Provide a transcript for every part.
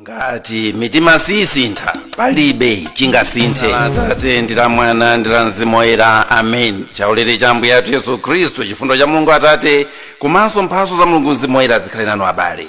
ngati mitima sisintha palibe chingasinthe. Atate ndila Mwana ndila Mzimu Woyera, amen. Chaulere cha Ambuye athu Yesu Khristu, chifundo cha Mulungu Atate komanso mphatso za Mulungu Mzimu Woyera zikhale nanu abale.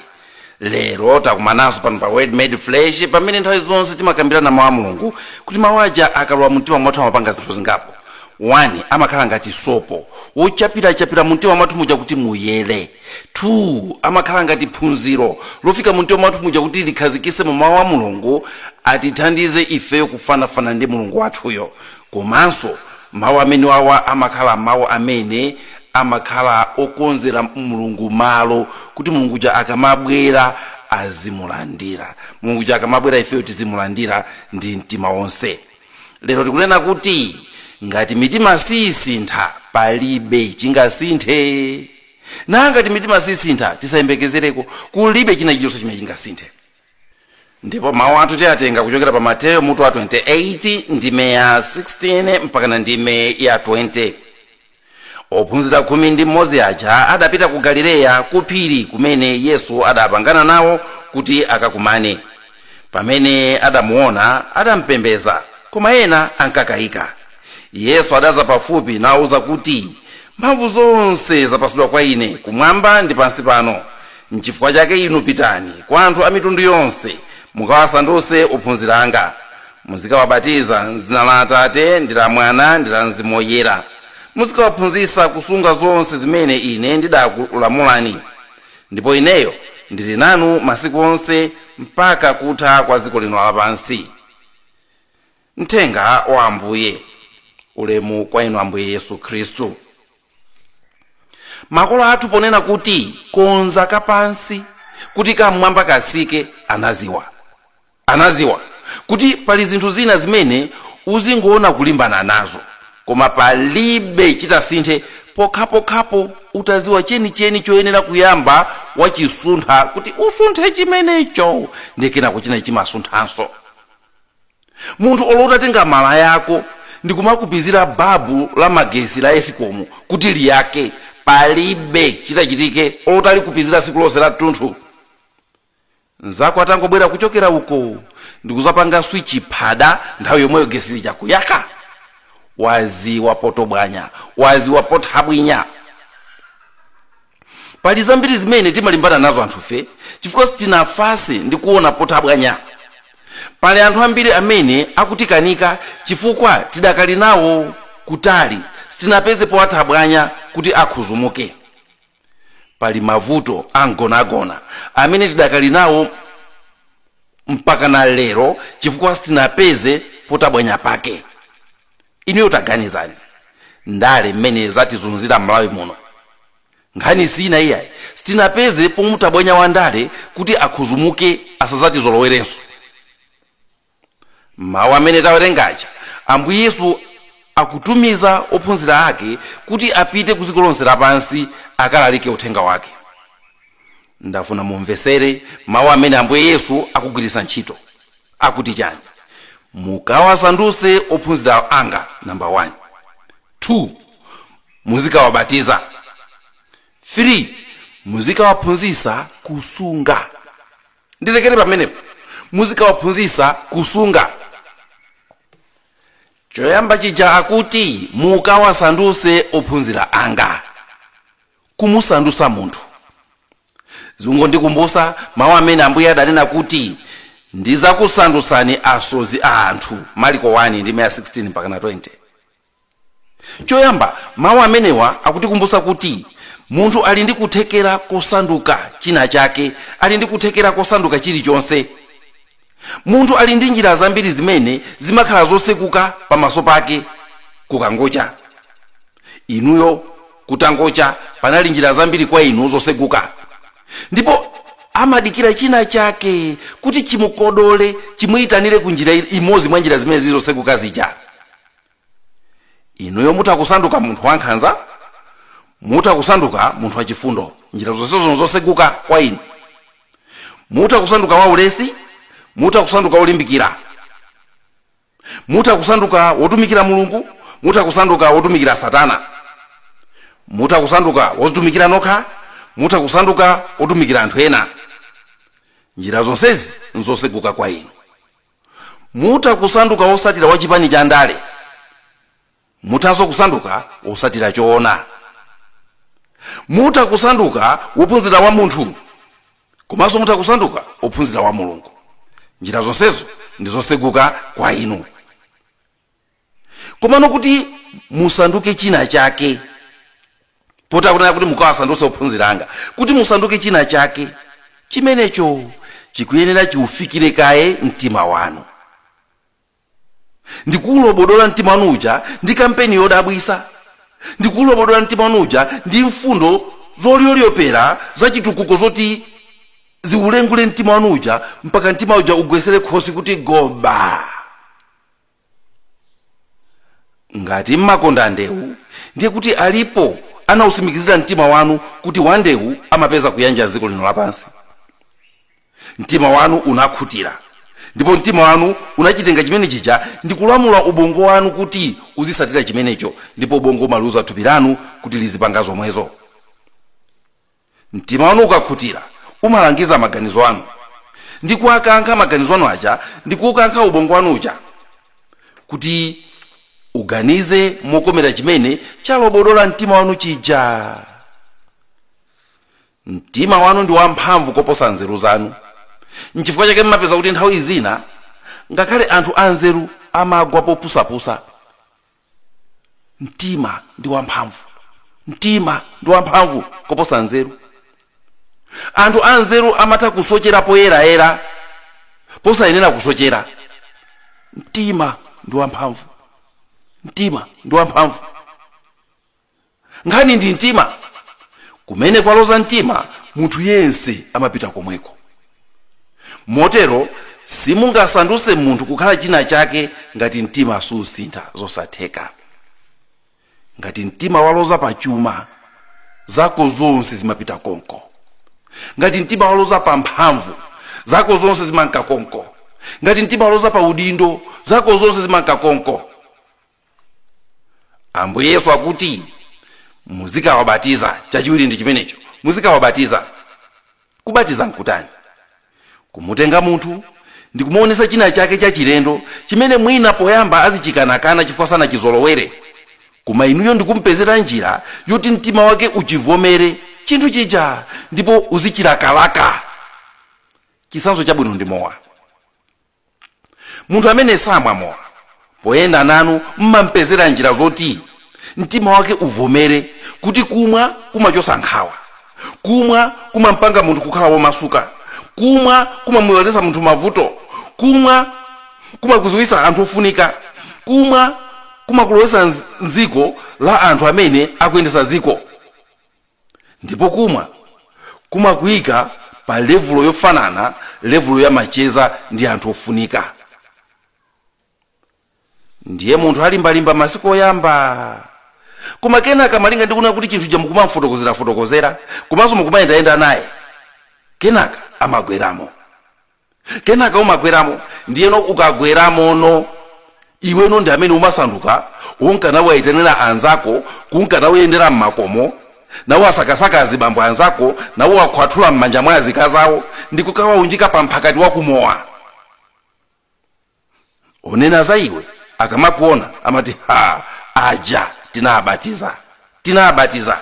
Lero takumananso pano pa Word Made Flesh, pamene nthawi zonse timakambirana mawu a Mulungu kuti mawu aja akalowa mumtima mwathu amapanga zinthu zingapo. 1 amakhala ngati sopo wochapira mumtima mwathu muja kuti muyere. 2 amakhala ngati phunziro lofika mumtima mwathu muja kuti likhazikise mu mawu a Mulungu atithandize ifeyo kufanafana ndi Mulungu wathuyo. Komanso mawu amene wawa amakhala mawu amene amakhala okonzera Mulungu malo kuti Mulungu ja akamabwera azimulandira. Mulungu ja akamabwera ifeyo tizimulandira ndi mtima wonse. Lero tikunena kuti ngati mitima sisintha palibe chingasinthe. Na ngati mitima sisintha tisayembekezereko kulibe china chilichonse chimene chingasinthe. Ndipo mawu athu tiyatenga kuchokera pa Mateyo mutu wa 28 ndime ya 16 mpaka na ndime ya 20. Ophunzira khumi ndi mmodzi aja adapita ku Galileya ku phiri kumene Yesu adapangana nawo kuti akakumane. Pamene adamuona adampembeza, koma ena ankakayika. Yesu adaza pafupi nawuza kuti mphamvu zonse zapasidwa kwa ine kumwamba ndi pansi pano. N'chifukwa chake inu pitani kwa anthu a mitundu yonse mukawasandutse ophunzira anga, muzikawabatiza m'dzina la Atate ndi la Mwana ndi la Mzimu Woyera, muzikawaphunzitsa kusunga zonse zimene ine ndidakulamulani. Ndipo ineyo ndili nanu masiku onse mpaka kutha kwa dziko lino lapansi. Mthenga wa Ambuye. Ulemu kwa inu Ambuye Yesu Khristu. Makolo athu ponena kuti konza kapansi kuti kamwamba kasike anaziwa kuti pali zinthu zina zimene uzingoona kulimbana nazo, koma palibe chitasinthe pokhapokhapo utaziwa chenicheni choyenera kuyamba wachisuntha kuti usunthe chimenecho ndekena kuchina chimasunthanso. Munthu olotatenga mala yako ndikumakupizira babu la magesi la esikomu kuti liyake, palibe chitachitike olotali kupizira siku lonse la tunthu. Nzako atangobwera kuchokera uko ndikuzapanga switch pada nthawi yomweyo gesi lija kuyaka. Wazi wapotobwanya, wazi wapothabwinya. Pali zambiri zimene timalimbana nazo anthufe chifukwa sitinafase ndi kuona pothabwanya. Pali anthu ambiri amene akutikanika chifukwa tidakali nawo kutali sitinapeze powathabwanya kuti akhuzumuke. Pali mavuto angonagona amene tidakali nawo mpaka na lero chifukwa sitinapeze potabwanya pake. Inuyo taganizani ndale mmene zatizunzira m'Malawi muno. Nkhani sina iyayi sitinapeze pomutabwanya wa ndale kuti akhuzumuke asazatizolowerenso. Mawu amene tawerengaja Ambuye Yesu akutumiza ophunzira ake kuti apite ku dziko lonse lapansi akalalike uthenga wake. Ndafuna mumvesere mawu amene Ambuye Yesu akugwiritsa ntchito. Akuti chani? Mukawasandutse ophunzira anga, number 1. 2 muzikawabatiza. 3 muzikawaphunzitsa kusunga. Ndilekere pamenepo, muzikawaphunzitsa kusunga. Choyamba chija akuti mukawasandutse ophunzira anga, kumusandutsa munthu. Zingondikumbutsa mawu amene Ambuye adanena kuti ndizakusandutsani asozi a anthu, Marko 1 ndime 16 mpaka na 20. Choyamba mawu amenewa akutikumbutsa kuti munthu ali ndi kuthekera kosanduka china chake, ali ndi kuthekera kosanduka chilichonse. Munthu ali ndi njira zambiri zimene zimakhala zosekuka pamaso pake kukangocha. Inuyo kutangocha panali njira zambiri kwa inu zosekuka. Ndipo amadikira china chake kuti chimukodole, chimuyitanire ku njira imodzi mwa njira zimene zizosekuka zija. Inuyo mutakusanduka munthu wankhanza, mutakusanduka munthu wachifundo, njira zonsezo zosekuka kwa inu. Mutakusanduka waulesi, mutakusanduka olimbikira, mutakusanduka wotumikira Mulungu, mutakusanduka wotumikira Satana, mutakusanduka wotumikira nokha, mutakusanduka wotumikira anthu ena. njira zonsezi nzoseguka kwa inu. Muta kusanduka osatira wachipani cha ndale, mutanso kusanduka osatira choona. Muta kusanduka wophunzira wa munthu, komanso muta kusanduka ophunzira wa Mulungu. Njira zonsezo ndizoseguka kwa inu. Komano kuti musanduke china chake, potakunena kuti mukawasandutsa ophunzira anga, kuti musanduke china chake, chimenecho chikuyenera chiufikire kaye mtima wanu. Ndikulobodola mtima wanu uja ndi kampeni yodabwisa, ndikulobodola mtima wanu uja ndi mfundo zoliyoliyopera za chitukuko zoti ziulengule mtima wanu uja mpaka mtima uja ugwesere khosi kuti goba. Ngati mmakonda ndewu, ndiye kuti alipo anausimikizira mtima wanu kuti wandewu amapeza kuyanja dziko lino lapansi. Mtima wanu unakhutira, ndipo mtima wanu unachitenga chimene chija ndikulamula ubongo wanu kuti uzisatira chimenecho, ndipo ubongo umaluza thupi lanu kuti lizipanga zomwezo. Mtima wanu ukakhutira umalangiza maganizo anu, ndikuakankha maganizo anu aja, ndikuukankha ubongo wanu uja kuti uganize mokomera chimene chalobodola mtima wanu chija. Mtima wanu ndi wamphamvu koposa nzeru zanu. Nchifukwa chake mmapeza kuti nthawi zina ngakhale anthu anzeru amagwa popusapusa. Mtima ndi wamphamvu, mtima ndi wamphamvu koposa nzeru. Anthu anzeru amatha kusochera poyerayera posayenera kusochera. Mtima ndi wamphamvu, mtima ndi wamphamvu. Nkhani ndi mtima. Kumene kwaloza mtima, munthu yense amapita komweko. Motero simungasandutse munthu kukhala china chake ngati mtima susintha, zosatheka. Ngati mtima waloza pa chuma, zako zonse zimapita konko. Ngati mtima waloza pa mphamvu, zako zonse zimanka konko. Ngati mtima waloza pa udindo, zako zonse zimanka konko. Ambuye Yesu akuti muzikawabatiza, chachiwiri ndi chimenecho, muzikawabatiza. Kubatiza nkutani? Kumutenga munthu ndi kumuonesa china chake cha chilendo chimene mwina poyamba azichikanakana chifukwa sana chizolowere, koma inuyo ndikumpezera njira yoti mtima wake uchivomere chinthu chija ndipo uzichilakalaka. Chisanzo chabwino ndi mowa. Munthu amene samwa mowa, poyenda nanu mmampezera njira zoti mtima wake uvomere kuti kumwa kumachosa nkhawa, kumwa kumampanga munthu kukhala womasuka, kumwa kumamuyolesa munthu mavuto, kumwa kumakuziwisa anthu ofunika, kumwa kumakulowesa nziko la anthu amene akuyendesa ziko, ndipo kumwa kumakuyika pa levulo yofanana, levulo ya macheza ndi anthu ofunika. Ndiye munthu alimbalimba masiku oyamba, koma kenaka malinga ndikuona kuti chinthu mukumamfotokozera, komanso mukumayendayenda naye, kenaka amagweramo. Kenaka umagweramo, ndiyeno ukagweramono, iweno ndi amene umasanduka wonkana waitenera anzako, kunkana woyendera mmakomo, nawo asakasaka azibambo anzako, nawo wakhwathula m'manja mwa azikazawo, ndikukawa unjika pa mphakati wakumowa. Onena za iwe, akamakuona amati ha, aja tinabatiza.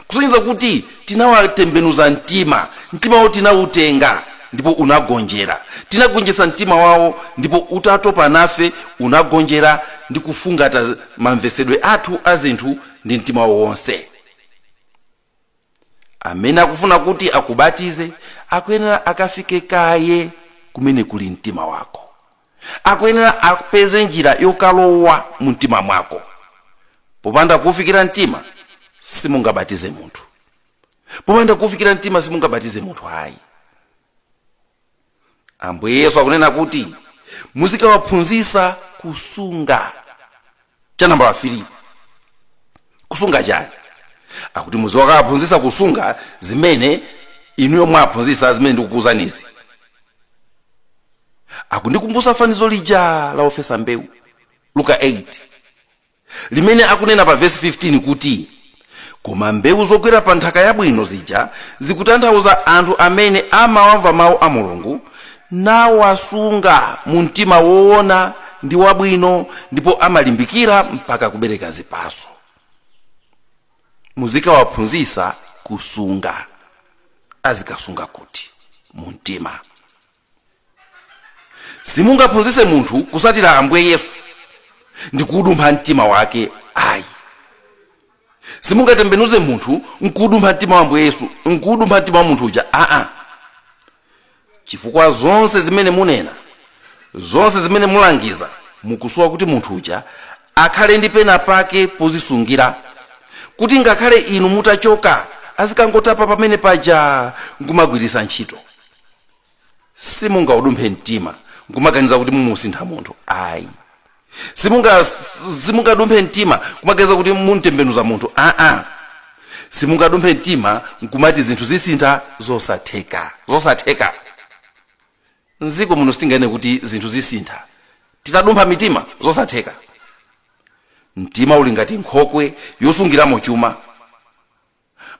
Kusonyeza kuti tinawatembenuza mtima wawo tinautenga ndipo unagonjera. Tinagonjesa mtima wawo ndipo utatopa nafe unagonjera ndi kufungata mamvesedwe athu azinthu ndi mtima wawo wonse. Amene akufuna kuti akubatize akuyenera akafike kaye kumene kuli mtima wako. Akuyenera apeze njira yokalowa mu mtima mwako. Popanda kufikira mtima simungabatize munthu. Popanda kufikira mtima simungabatize munthu hayi. Ambuye Yesu akunena kuti muzikawaphunzitsa kusunga. Cha namba 3. Kusunga chani? Akuti muzikawaphunzitsa kusunga zimene inuyo mwaphunzitsa zimene ndikukuwuzanizi. Akundikumbusa fanizo lija la ofesa mbewu, Luka 8, limene akunena pa verse 15 kuti koma mbewu zogwera pa nthaka yabwino zija zikutanthauza anthu amene amawamva mawu a Mulungu nawasunga mu mtima woona ndi wabwino ndipo amalimbikira mpaka kubereka zipatso. Muzikawaphunzitsa kusunga. Azikasunga kuti mu mtima. Simungaphunzitse munthu kusatira Ambuye Yesu ndi kudumpha mtima wake ayi. Simungatembenuze munthu nkudumpha mtima wa Ambuye Yesu nkudumpha mtima wa munthu uja chifukwa zonse zimene munena, zonse zimene mulangiza, mukusowa kuti munthu uja akhale ndi pena pake pozisungira, kuti ngakhale inu mutachoka azikangotapa pamene paja nkumagwiritsa ntchito. Simungadumphe mtima nkumaganiza kuti mumusintha munthu ayi. Simungadumphe mtima kumaganiza kuti muntembenuza munthu Simungadumphe mtima nkumati zinthu zisintha zosatheka. Nziko muno sitingane kuti zinthu zisintha titadumpha mitima zosatheka. Mtima uli ngati nkhokwe yosungiramo chuma.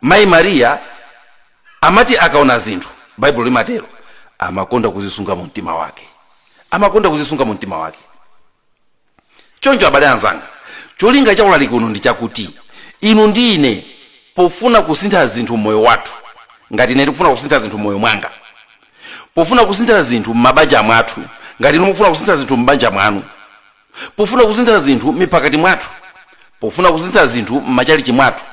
Mayi Maria amati akaona zinthu, Bible limatero, amakonda kuzisunga mu mtima wake. Choncho abale anzanga, cholinga cha ulaliki uno ndi chakuti inu ndi ine pofuna kusintha zinthu moyo wathu, ngati ine ndikufuna kusintha zinthu moyo mwanga, pofuna kusintha zinthu m'mabanja mwathu, ngati inu mufuna kusintha zinthu m'banja mwanu, pofuna kusintha zinthu mipakati mwathu, pofuna kusintha zinthu m'machalichi mwathu,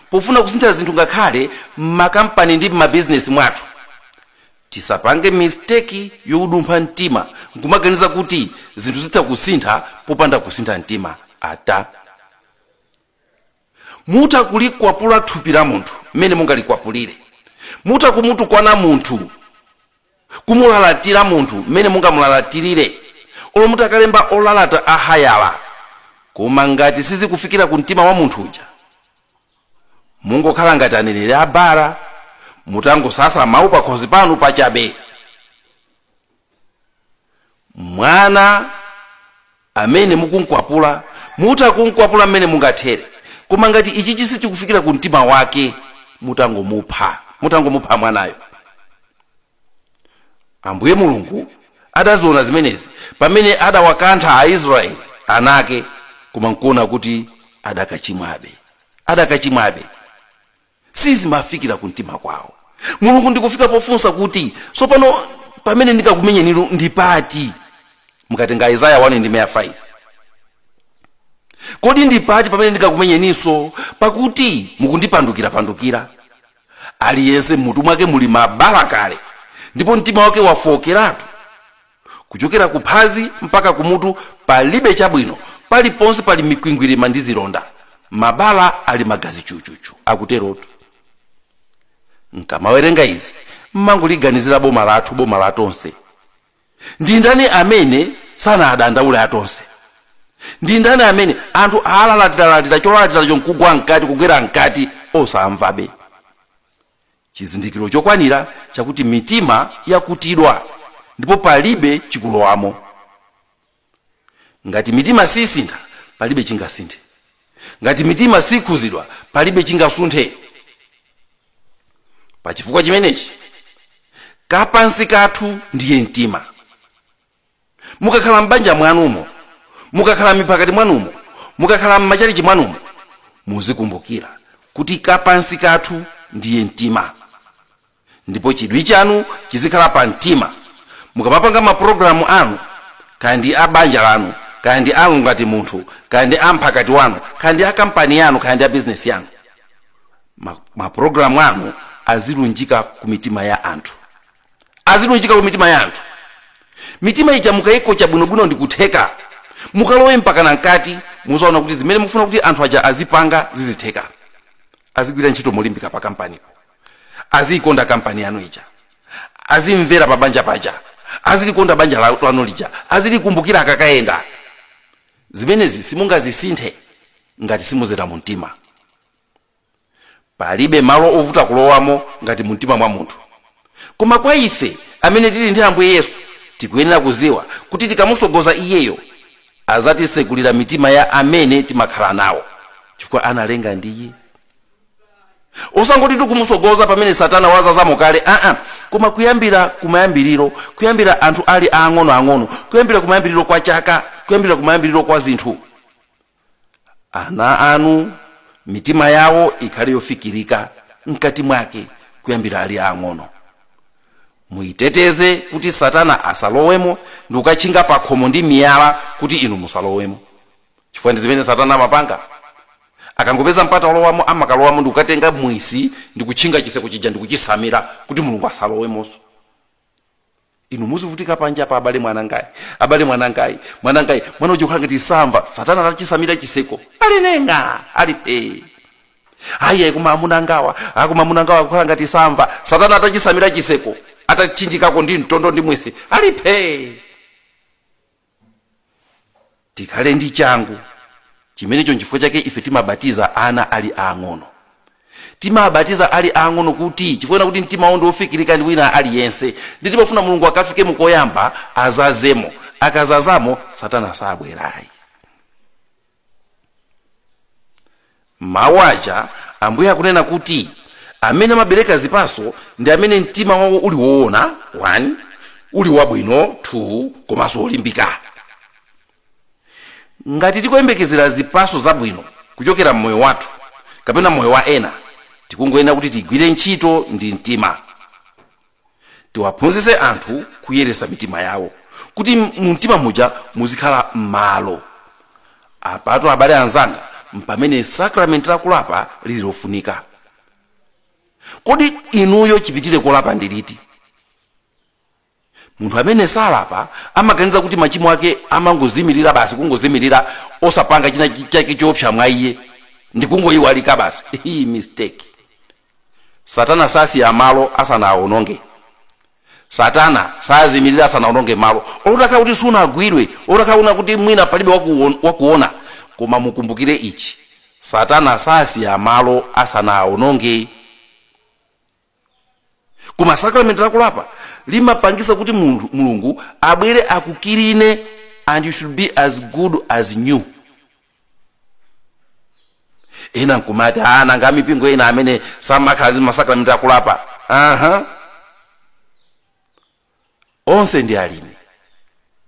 pofuna kusintha zinthu ngakhale m'makampani ndi m'mabizinesi mwathu, tisapange mistake yodumpha mtima nkumaganiza kuti zinthu zitha kusintha popanda kusintha mtima ata. Muta kulikwapula thupi la munthu mmene mungalikwapulire, muta kumutukwana munthu, kumulalatira munthu mmene mungamulatirire, olo mutakalemba olalata ahayala, koma ngati sizikufikira ku mtima wa munthu uja, mungokhala ngati aneneri abara, mutangosasa mawu pakhosi panu pachabe. Mwana amene mukunkwapula, mutakunkwapula mmene mungathere, koma ngati ichi sichikufikira ku mtima wake, mutangomupha mwanayo. Ambuye Mulungu adaziona zimenezi pamene adawakantha Aisraeli anake, koma nkuona kuti adakachimwabe. Sizimafikira ku mtima kwawo. Mulungu ndikufika pofunsa kuti sopano pamene ndikakumenye nilo ndipati. Mukatenga Isaiah 1:5. Kodi ndipati pamene ndikakumenye niso, pakuti mukundipandukira. Aliyense mutu mwake muli mabala kale, ndipo mtima wake wafokeratu. Kuchokera kuphazi mpaka kumutu palibe chabwino, paliponse pali mikwingwirima ndi zilonda, mabala ali magazi chuchuchu, akuterotu. Nkamawerenga izi mmanguliganizira boma latonse. Ndi ndani amene sana adandaule atonse? Ndi ndani amene anthu alalatira cholalatira chonkugwa nkati kugwera nkati osamvabe? Chizindikiro chokwanira chakuti mitima yakutidwa ndipo palibe chikulowamo. Ngati mitima sisintha palibe chingasinthe. Ngati mitima sikhuzidwa palibe chingasunthe. Pachifukwa chimenechi kapansi kathu ndiye mtima. Mukakhala m'banja mwanumo, mukakhala mipakati mwanumo, mukakhala m'machalichi mwanumo, muzikumbukira kuti kapansi kathu ndiye mtima. Ndipo chidwi chanu chizikhala pa mtima. Mukamapanga maprogramu anu, kandi abanja lanu, kandi anu ngati munthu, kandi amphakati wanu, kandi akampani yanu, kandi business yanu, maprogramu anu azilunjika ku mitima ya anthu. Mitima ija mukayikocha bwinobwino ndikutheka, mukalowe mpaka nankati, muzaona kuti zimene mufuna kuti anthu aja azipanga zizitheka. Azigwira ntchito molimbika pa kampanipo, azikonda kampani yanu ija, azimvera pa banja paja, azilikonda banja lanu lija, azilikumbukira akakayenda. Zimenezi simungazisinthe ngati simuzera mu mtima. Palibe malo ovuta kulowamo ngati mu mtima mwa munthu. Koma kwa ife amene tili ndi Ambuye Yesu, tikuyenera kuziwa kuti tikamusogoza iyeyo azatisekulira mitima ya amene timakhala nawo, chifukwa analenga ndi iye. osangoti tikumusogoza pamene Satana wazazamo kale koma kuyambira kumayambiriro, kuyambira anthu ali ang'ono, kuyambira kumayambiriro kwa chaka, kuyambira kumayambiriro kwa zinthu, ana anu mitima yawo ikhale yofikirika mkati mwake kuyambira ali ang'ono. Muyiteteze kuti Satana asalowemo ndi ukachinga pa khomo ndi miyala kuti inu musalowemo, chifukwa ndi zimene Satana amapanga. Akangopeza mpata olowamo amakalowamo ndi kukatenga mwisi ndi kuchinga chiseko chija ndi kuchisamira kuti Mulungu asalowemonso. Inu muzivutika panja pa abale mwanangai, mwana uja kukhala ngati samva Satana atachisamira chiseko ali nenga ali pe. Ayi kuma amunangawa kukhala ngati samva Satana atachisamira chiseko atachinjikako ndi mtondo ndi mwisi ali pe. Tikhale ndi changu chimenecho chifukwa chake ife timabatiza ana ali ang'ono. Timabatiza ali ang'ono kuti chifukwa kuti mtima wawo ndi ofikirika ndi wina aliyense. Ndi timafuna Mulungu akafike mukoyamba azazemo, akazazamo Satana sabwerayi. Mawaja Ambuye akunena kuti amene amabereka zipaso ndi amene mtima wawo uli woona 1, uli wabwino 2, komanso olimbika. Ngati tikuyembekezera zipaso zabwino kuchokera mmoyo wathu kapena moyo wa ena, tikungoyenda kuti tigwire ntchito ndi mtima. Tiwaphunzitse anthu kuyeresa mitima yawo kuti mtima muja muzikhala m'malo. Apatu abale anzanga mpamene sakramenti lakulapa lili lofunika. Kodi inuyo chipitire kolapa ndiliti? Munthu amene salapa amaganiza kuti machimo ake amangozimirira basi, kungozimirira osapanga china chake chopsa mwa iye ndi kungoyiwalika basi. Hii mistake. Satana sasiya malo asanaononge. Satana sazimirira asanaononge malo. Olutaka kuti sunagwirwe, olutaka kuti mwina palibe wakuona, koma mukumbukire ichi: Satana sasiya malo asanaononge. Koma sakramenti lakulapa limapangisa kuti Mulungu abwere akukirine, and you should be as good as new. Ena nkumati nanga mipingo ena amene samakhala masakramenti akulapa. Onse ndi alimi,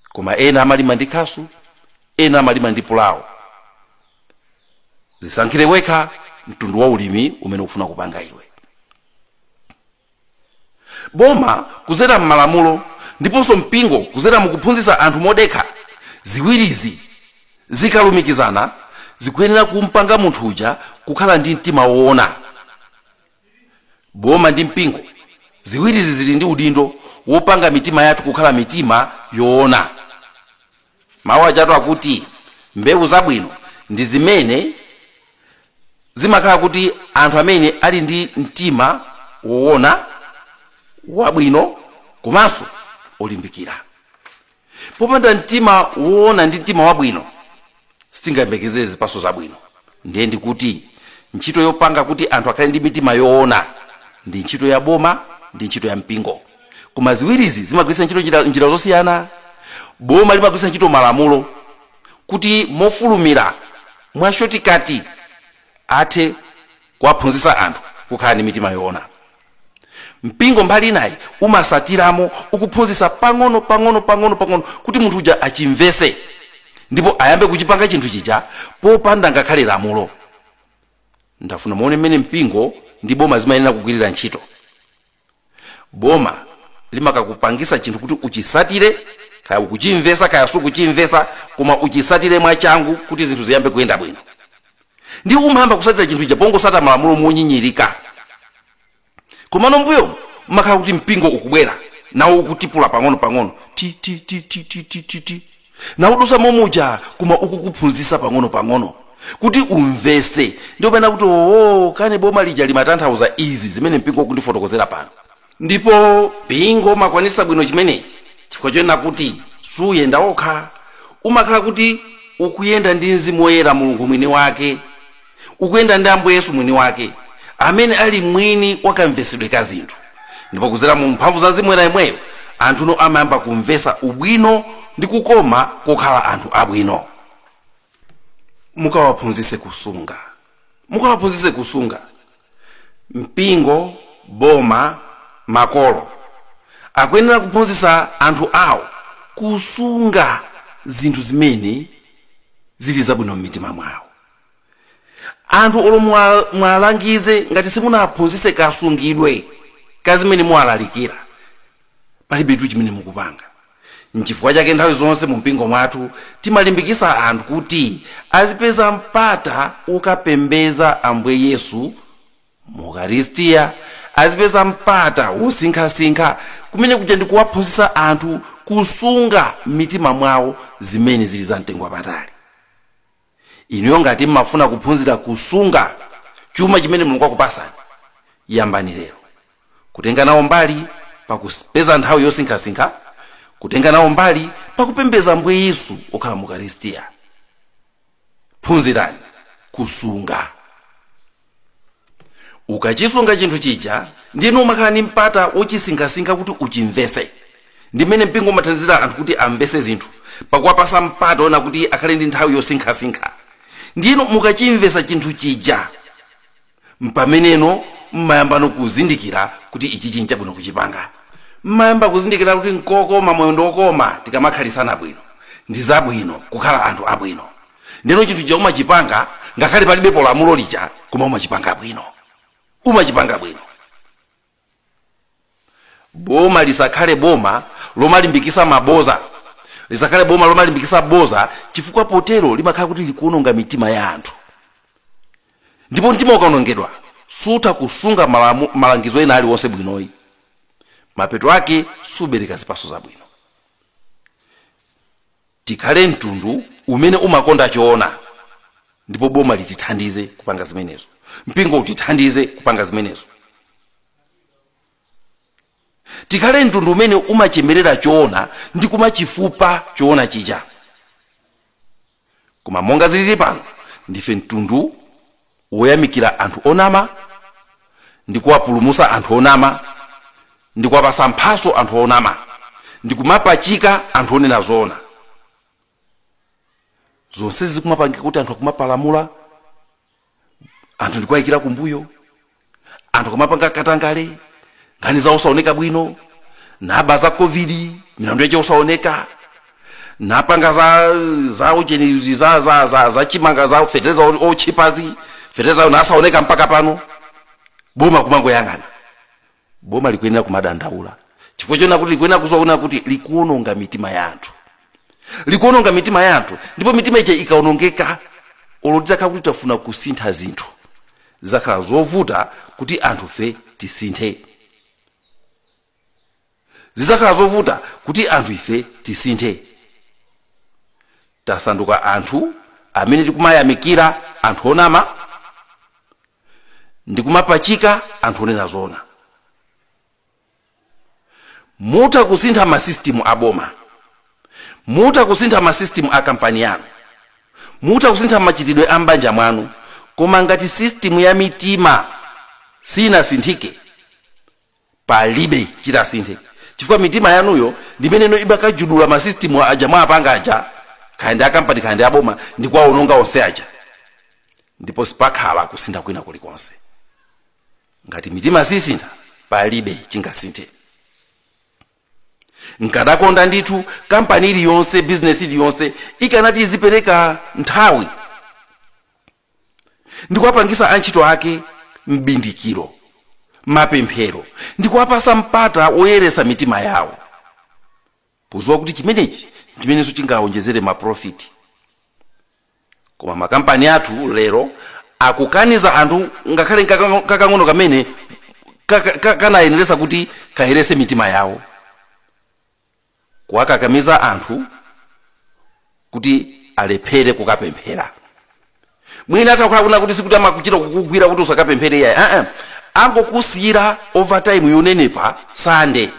koma ena amalima ndi khasu, ena amalima ndi pulawo. Zisankhire wekha mtundu wa ulimi umene ukufuna kupanga iwe. Boma kuzera m'malamulo ndiponso mpingo kuzera mukuphunzitsa anthu modekha, ziwirizi zikalumikizana zikuyenera kumpanga munthu uja kukhala ndi mtima woona. Boma ndi mpingo ziwirizi zili ndi udindo wopanga mitima yathu kukhala mitima yoona. Mawu achatu akuti mbewu zabwino ndi zimene zimakhala kuti anthu amene ali ndi mtima woona, wabwino, komanso olimbikira. Popanda mtima woona ndi mtima wabwino sitingayembekezere zipaso zabwino. Ndiye ndikuti ntchito yopanga kuti anthu akhale ndi mitima yoona ndi ntchito ya boma ndi ntchito ya mpingo. Koma ziwirizi zimagwiritsa ntchito njira zosiyana. Boma limagwiritsa ntchito malamulo kuti mofulumira mwashotikati athe kuwaphunzitsa anthu kukhala ndi mitima yoona. Mpingo mbali nayi umasatiramo ukuphunzitsa pang'ono kuti munthu uja achimvese ndipo ayambe kuchipanga chinthu chija popanda ngakhale lamulo. Ndafuna muone mmene mpingo ndi boma zimayenera kugwirira ntchito. Boma limakakupangisa chinthu kuti uchisatire, kaya ukuchimvesa kaya sukuchimvesa, koma uchisatire mwachangu kuti zinthu ziyambe kuyenda bwino. Ndi umayamba kusatira chinthu chija pongosata malamulo monyinyirika. Koma nombuyo makhala kuti mpingo ukubwera nawo ukutipula pang'ono ti na udusa momuja kuma ukukuphunzitsa pang'ono kuti umvese. Ndio pena kuti kane boma lija limatanthauza izi zimene mpingo ukundifotokozera pano. Ndipo mpingo makwanisa bwino chimenechi chifukwa chonena kuti suyenda okha, umakhala kuti ukuyenda ndi Mzimu Woyera Mulungu mwini wake, ukuyenda ndi Ambuye Yesu mwini wake amene ali mwini wakamvesedwe ka zinthu. Ndipo kuzera mu mphamvu za Mzimu Woyera yemweyo anthu no amayamba kumvesa ubwino ndi kukoma kokhala anthu abwino. Mukawaphunzitse kusunga. mpingo, boma, makolo akuyenera kuphunzitsa anthu awo kusunga zinthu zimene zili zabwino m'mitima mwawo. Anthu olo mwalangize ngati simunaphunzitse kasungidwe kazimene mwalalikira, palibe chimene mukupanga. N'chifukwa chake nthawi zonse mu mpingo mwathu timalimbikitsa anthu kuti azipeza mpata ukapembeza Ambuye Yesu mu Ukaristiya, azipeza mpata wosinkhasinkha kumene kuja ndi kuwaphunzitsa anthu kusunga mitima mwawo zimene zili za mtengo wapatali. Inuyo ngati mmafuna kuphunzira kusunga chuma chimene Mulungu akupasani, yambani lero kutenga nawo mbali pakupeza nthawi yosinkhasinkha, kutenga nawo mbali pakupembeza Ambuye Yesu okhala mu Ukaristiya. Phunzirani kusunga. Ukachisunga chinthu chija ndinu umakhala ni mpata wochisinkhasinkha kuti uchimvese. Ndimene mpingo umathandizira anthu kuti amvese zinthu pakuwapasa mpata ona kuti akhale ndi nthawi yosinkhasinkha. Ndinu mukachimvesa chinthu chija mpameneno mmayamba kuzindikira kuti ichi chinthu chabwino kuchipanga. Mmayamba kuzindikira kuti nkokoma moyo ndokoma tikamakhalisana bwino ndi zabwino kukhala anthu abwino. Ndino chinthu chomwe chipanga ngakhale palibe polamulo lija koma umachipanga bwino. Umachipanga bwino. Boma lisakhale boma lomalimbikisa maboza, lisakhale boma lomalimbikisa boza, chifukwa potero limakhala kuti likuononga mitima ya anthu. Ndipo mtima ukaonongedwa suta kusunga malangizo ena aliwonse bwinoyi, mapeto ake subereka zipatso zabwino. Tikhale mtundu umene umakonda choona, ndipo boma litithandize kupanga zimenezo, mpingo utithandize kupanga zimenezo. Tikhale mtundu umene umachemerera choona ndi kumachifupa choona chija. Koma monga zilili pano ndife mtundu woyamikira anthu onama, ndi kuwapulumutsa anthu onama, ndi kuwapasa mphatso anthu onama, ndi kumapachika anthu onena zoona. Zonse zikumapangika kuti anthu akumapalamula, anthu ndikuwayikira kumbuyo, anthu kumapanga katangale, nkhani zawo osaoneka bwino, naba za COVID, milandu yache osaoneka, napanga za uchenizi za chimanga za fetereza ochipazi, fetereza unasaoneka mpaka pano. Boma kumangoyang'ana. Boma likuyenera kumadandaula. Chifukwa chona kuti likuyenera kuzoona kuti likuononga mitima ya anthu. Likuononga mitima ya anthu, ndipo mitima iche ikaonongeka olotaka kuti tafuna kusintha zinthu zakhala zovuta kuti anthu fe tisinthe. Zizakhala zovuta kuti anthu ife tisinthe. Tasanduka anthu amene tikumayamikira anthu onama, ndikumapachika anthu onena zoona. Muta kusintha masystem aboma, muta kusintha masystem a kampani yanu, muta kusintha machitidwe a mbanja mwanu, koma ngati system ya mitima sinasinthike, palibe chitasinthe. Chifukwa mitima yanuyo ndimeneno ibakajudula masystem aja mwapanga aja, khande a kampani khande aboma, ndikuwaononga onse aja, ndipo sipakhala kusintha kwina kulikonse. Ngati mitima sisintha, palibe chingasinthe. Nkadakonda ndithu kampani iliyonse, business iliyonse ikanati izipereka nthawi ndikuwapangisa antchito ake mbindikiro, mapemphero, ndikuwapasa mpata woyeresa mitima yawo, podziwa kuti chimenecho chingawonjezere maprofit. Koma makampani athu lero akukaniza anthu ngakhale kakang'ono kamene kanayeneresa kuti kaherese mitima yawo, kuwakakamiza anthu kuti alephere kukapemphera. Mwina atakhala kuti sikuti amakuchita kukugwira kuti usakapemphere yayi, angokusiyira overtime yonenepa Sunday.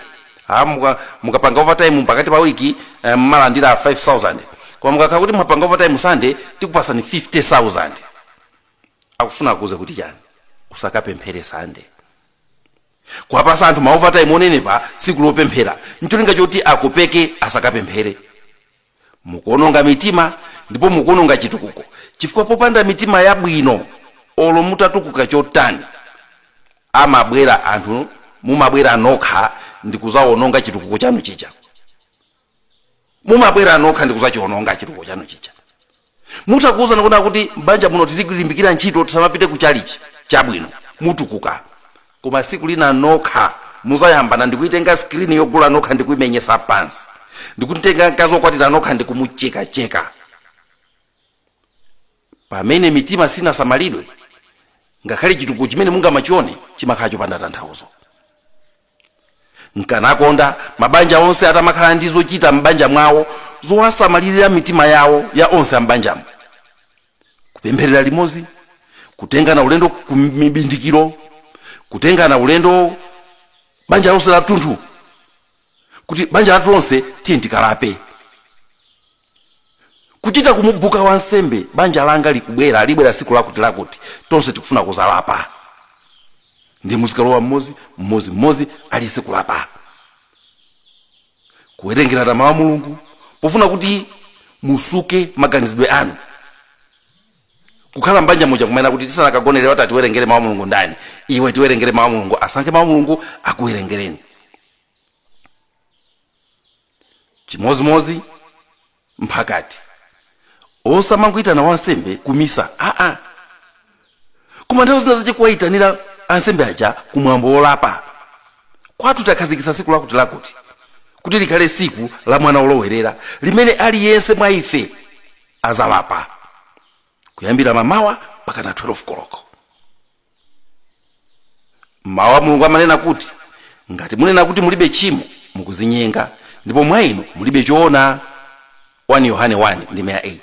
Mukapanga overtime pakati pa wiki mmalandira 5,000. Koma mukakhala kuti mwapanga overtime Sunday tikupasani 50,000. Akufuna kuuza kuti chani? Usakapemphere Sunday. Kuwapasa anthu ma overtime onenepa siku lopemphera, ncholinga choti akupeke asakapemphere. Mukuononga mitima ndipo mukuononga chitukuko. Chifukwa popanda mitima yabwino olo mutatukuka chotani, amabwera anthu mumabwera nokha ndikuzaononga chitukuko chanu chija. Mumabwera nokha ndikuzachiwononga chitukuko chanu chija. Mutakuza nakuna kuti mbanja muno tizikulimbikira ntchito tisamapite ku chalichi chabwino mutukuka. Koma siku lina nokha muzayambana ndikuitenga screen yogula nokha ndikuimenyesa pansi. Ndikutenga mkazi wokwatira nokha ndikumucheka cheka. Pamene mitima sina samalidwe ngakhale chitukuko chimene mungamachione chimakhala chopanda tanthauzo. Nkanakonda mabanja onse atamakhala ndi zochita mbanja mwawo zowasamalirira mitima yawo ya onse ambanjamo. Kupempherera limodzi, kutengana ulendo ku mibindikiro, kutengana ulendo banja lonse la tunthu, kuti banja lathu lonse tiye tikalape. Kuchita kumubuka wansembe banja langa likubwera libwera siku lakuti tonse tikufuna kuzalapa. Ndi muzikalowa mmodzi ali siku lapa. Kuwerengera mawu a Mulungu pofuna kuti musuke maganizidwe anu. Kukhala mbanja moja kumena kuti tisanakagonere watati werengere mawu a Mulungu ndani, iwe tiwerengere mawu a Mulungu, asankhe mawu a Mulungu akuwerengereni. Chimozimozi mphakati osamangwitana wansembe kumisa koma nthawi zina zachikuwayitanira ansembe aja kumwambo wolapa. Kwathu takhazikitsa siku lakuti kuti likhale siku la mwana olowerera limene aliyense mwa ife azalapa kuyambira mamawa mpaka na 12 koloko. Mawu a Mulungu amanena kuti ngati munena kuti mulibe tchimo mukuzinyenga ndipo mwa inu mulibe choona. 1 Yohane 1:8.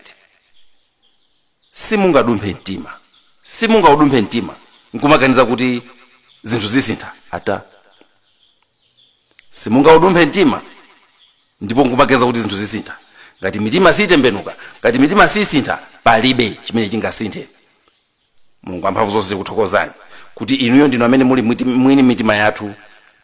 Simungadumphe mtima nkumaganiza kuti zinthu zisintha ata. Simungadumphe mtima ndipo nkumaganiza kuti zinthu zisintha. Ngati mitima sitembenuka, ngati mitima sisintha, palibe chimene chingasinthe. Mulungu amphamvu zonse tikuthokozani kuti inuyo ndinu amene muli mwini mitima yathu.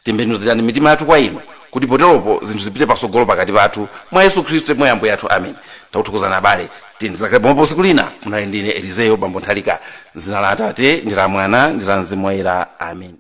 Tembenuzirani mitima yathu kwa inu kuti poteropo zinthu zipite pasogolo pakati pathu mwa Yesu Khristu mwa Ambuye athu. Amen. Takuthokozani abale. Tindizakale pomwepo siku lina. Munali ndine Elizeyo Bambo Nthalika. Zina la Atate ndi la Mwana ndi la Mzimu Woyera. Amen.